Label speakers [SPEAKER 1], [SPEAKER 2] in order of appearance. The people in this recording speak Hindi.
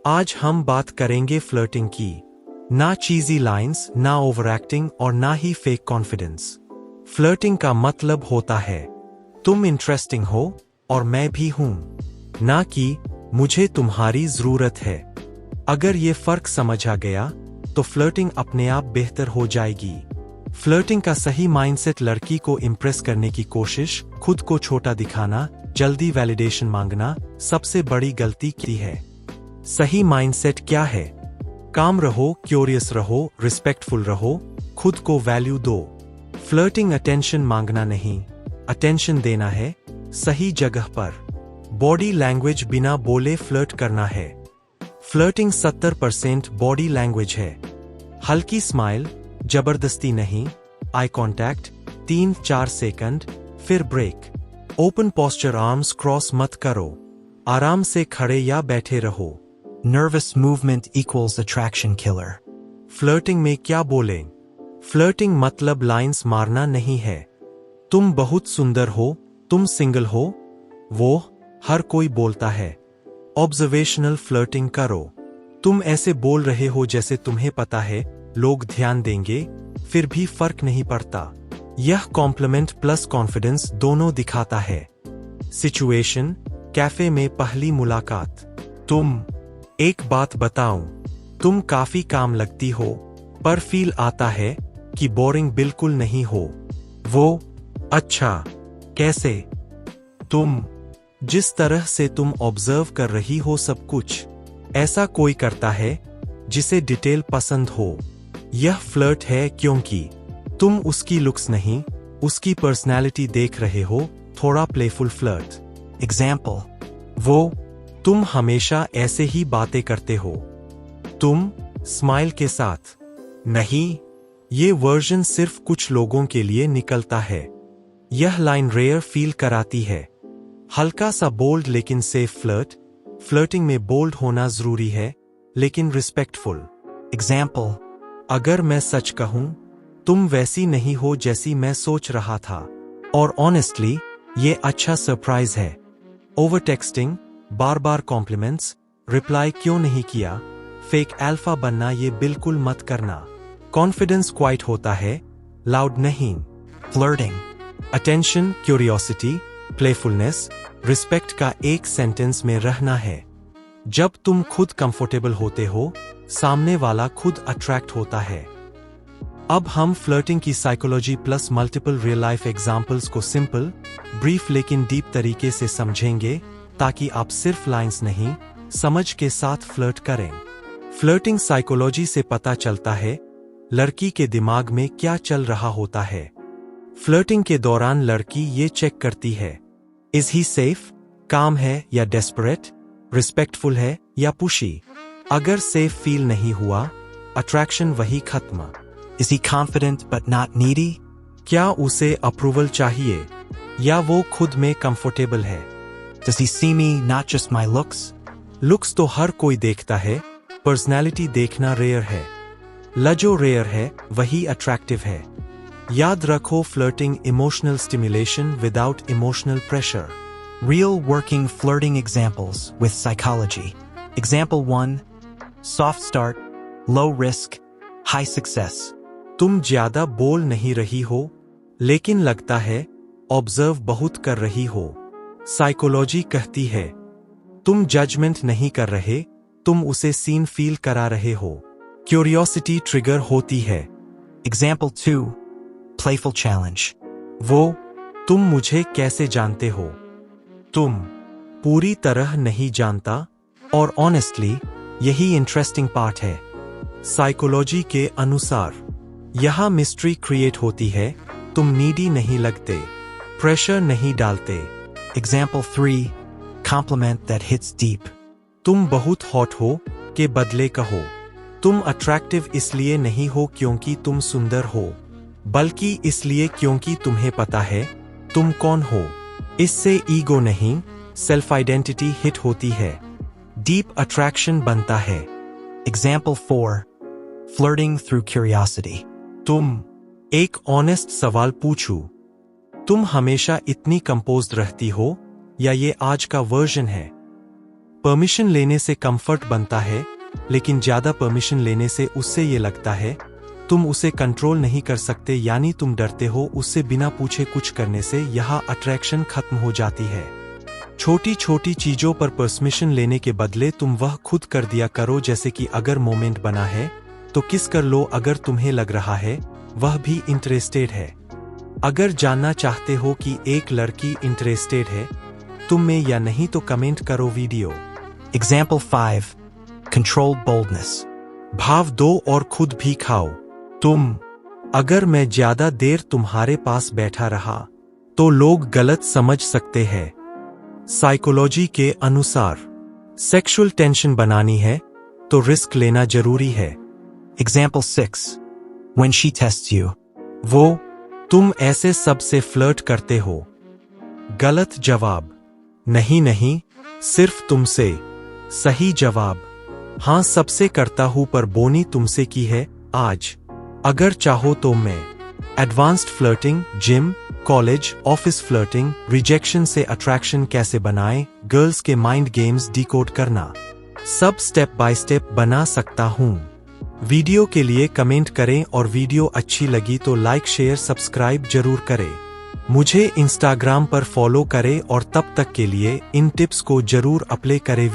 [SPEAKER 1] आज हम बात करेंगे फ्लर्टिंग की। ना चीजी लाइंस, ना ओवर एक्टिंग और ना ही फेक कॉन्फिडेंस। फ्लर्टिंग का मतलब होता है तुम इंटरेस्टिंग हो और मैं भी हूं, ना कि मुझे तुम्हारी जरूरत है। अगर ये फर्क समझ आ गया तो फ्लर्टिंग अपने आप बेहतर हो जाएगी। फ्लर्टिंग का सही माइंडसेट लड़की को इम्प्रेस करने की कोशिश, खुद को छोटा दिखाना, जल्दी वैलिडेशन मांगना सबसे बड़ी गलती की है। सही माइंडसेट क्या है? काम रहो, क्यूरियस रहो, रिस्पेक्टफुल रहो, खुद को वैल्यू दो। फ्लर्टिंग अटेंशन मांगना नहीं, अटेंशन देना है, सही जगह पर। बॉडी लैंग्वेज बिना बोले फ्लर्ट करना है। फ्लर्टिंग 70% बॉडी लैंग्वेज है। हल्की स्माइल, जबरदस्ती नहीं, आई कॉन्टैक्ट, 3-4 सेकंड, फिर break. Open posture, arms cross मत करो, आराम से खड़े या बैठे रहो।
[SPEAKER 2] Nervous movement equals attraction killer.
[SPEAKER 1] Flirting में क्या बोलें? फ्लर्टिंग मतलब लाइंस मारना नहीं है। तुम बहुत सुंदर हो, तुम सिंगल हो, वो हर कोई बोलता है। ऑब्जर्वेशनल फ्लर्टिंग करो। तुम ऐसे बोल रहे हो जैसे तुम्हें पता है लोग ध्यान देंगे, फिर भी फर्क नहीं पड़ता। यह कॉम्प्लीमेंट प्लस कॉन्फिडेंस दोनों दिखाता है। सिचुएशन, कैफे में पहली मुलाकात। तुम, एक बात बताऊं, तुम काफी काम लगती हो, पर फील आता है कि बोरिंग बिल्कुल नहीं हो। वो, अच्छा, कैसे? तुम, जिस तरह से तुम ऑब्जर्व कर रही हो सब कुछ, ऐसा कोई करता है जिसे डिटेल पसंद हो। यह फ्लर्ट है क्योंकि तुम उसकी लुक्स नहीं, उसकी पर्सनैलिटी देख रहे हो, थोड़ा प्लेफुल फ्लर्ट।
[SPEAKER 2] Example.
[SPEAKER 1] वो, तुम हमेशा ऐसे ही बातें करते हो। तुम, स्माइल के साथ। नहीं, ये वर्जन सिर्फ कुछ लोगों के लिए निकलता है। यह लाइन रेयर फील कराती है। हल्का सा बोल्ड लेकिन सेफ फ्लर्ट। फ्लर्टिंग में बोल्ड होना जरूरी है, लेकिन रिस्पेक्टफुल।
[SPEAKER 2] Example.
[SPEAKER 1] अगर मैं सच कहूं, तुम वैसी नहीं हो जैसी मैं सोच रहा था। और ऑनेस्टली, ये अच्छा सरप्राइज है। ओवर टेक्सटिंग, बार बार कॉम्प्लीमेंट्स, रिप्लाई क्यों नहीं किया, फेक अल्फा बनना ये बिल्कुल मत करना। कॉन्फिडेंस क्वाइट होता है, लाउड नहीं।
[SPEAKER 2] Flirting.
[SPEAKER 1] Attention, curiosity, playfulness, respect का एक सेंटेंस में रहना है। जब तुम खुद कंफर्टेबल होते हो, सामने वाला खुद अट्रैक्ट होता है। अब हम फ्लर्टिंग की psychology plus multiple real life examples को सिंपल, ब्रीफ लेकिन डीप तरीके से समझेंगे, ताकि आप सिर्फ लाइंस नहीं, समझ के साथ फ्लर्ट करें। फ्लर्टिंग साइकोलॉजी से पता चलता है लड़की के दिमाग में क्या चल रहा होता है। फ्लर्टिंग के दौरान लड़की ये चेक करती है, इज ही सेफ, काम है या डेस्परेट, रिस्पेक्टफुल है या पुशी। अगर सेफ फील नहीं हुआ, अट्रैक्शन वही खत्म।
[SPEAKER 2] Is he confident but not needy?
[SPEAKER 1] क्या उसे अप्रूवल चाहिए या वो खुद में कंफर्टेबल है?
[SPEAKER 2] Does he see me, not just my looks?
[SPEAKER 1] Looks तो हर कोई देखता है, पर्सनैलिटी देखना रेयर है। लजो रेयर है, वही अट्रैक्टिव है। याद रखो, flirting emotional stimulation without emotional pressure.
[SPEAKER 2] Real working flirting examples with psychology. Example 1. Soft start, low risk, high success.
[SPEAKER 1] तुम ज्यादा बोल नहीं रही हो, लेकिन लगता है ऑब्जर्व बहुत कर रही हो। साइकोलॉजी कहती है तुम जजमेंट नहीं कर रहे, तुम उसे सीन फील करा रहे हो। क्यूरियोसिटी ट्रिगर होती है।
[SPEAKER 2] Example 2. Playful challenge.
[SPEAKER 1] वो, तुम मुझे कैसे जानते हो? तुम, पूरी तरह नहीं जानता, और ऑनेस्टली यही इंटरेस्टिंग पार्ट है। साइकोलॉजी के अनुसार यहां मिस्ट्री क्रिएट होती है, तुम नीडी नहीं लगते, प्रेशर नहीं डालते।
[SPEAKER 2] Example 3. Compliment that hits deep.
[SPEAKER 1] तुम बहुत हॉट हो के बदले कहो, तुम अट्रैक्टिव इसलिए नहीं हो क्योंकि तुम सुंदर हो, बल्कि इसलिए क्योंकि तुम्हें पता है तुम कौन हो। इससे ईगो नहीं, सेल्फ आइडेंटिटी हिट होती है, डीप अट्रैक्शन बनता है।
[SPEAKER 2] Example 4. Flirting through curiosity.
[SPEAKER 1] तुम, एक ऑनेस्ट सवाल पूछूं, तुम हमेशा इतनी कंपोज्ड रहती हो या ये आज का वर्जन है? परमिशन लेने से कंफर्ट बनता है, लेकिन ज्यादा परमिशन लेने से उससे ये लगता है तुम उसे कंट्रोल नहीं कर सकते, यानी तुम डरते हो उससे बिना पूछे कुछ करने से। यहाँ अट्रैक्शन खत्म हो जाती है। छोटी छोटी चीजों पर परमिशन लेने के बदले तुम वह खुद कर दिया करो, जैसे कि अगर मोमेंट बना है तो किस कर लो, अगर तुम्हें लग रहा है वह भी इंटरेस्टेड है। अगर जानना चाहते हो कि एक लड़की इंटरेस्टेड है तुम में या नहीं तो कमेंट करो वीडियो।
[SPEAKER 2] Example 5. Controlled boldness.
[SPEAKER 1] भाव दो और खुद भी खाओ। तुम, अगर मैं ज्यादा देर तुम्हारे पास बैठा रहा तो लोग गलत समझ सकते हैं। साइकोलॉजी के अनुसार सेक्सुअल टेंशन बनानी है तो रिस्क लेना जरूरी है।
[SPEAKER 2] Example 6. When she tests you.
[SPEAKER 1] वो, तुम ऐसे सबसे फ्लर्ट करते हो। गलत जवाब। नहीं नहीं, सिर्फ तुमसे। सही जवाब। हाँ सबसे करता हूं पर बोनी तुमसे की है आज। अगर चाहो तो मैं। Advanced flirting, gym, college, office flirting, rejection से अट्रैक्शन कैसे बनाएं, गर्ल्स के माइंड गेम्स डिकोड करना, सब स्टेप बाय स्टेप बना सकता हूं। वीडियो के लिए कमेंट करें और वीडियो अच्छी लगी तो लाइक शेयर सब्सक्राइब जरूर करें। मुझे इंस्टाग्राम पर फॉलो करें और तब तक के लिए इन टिप्स को जरूर अप्लाई करें।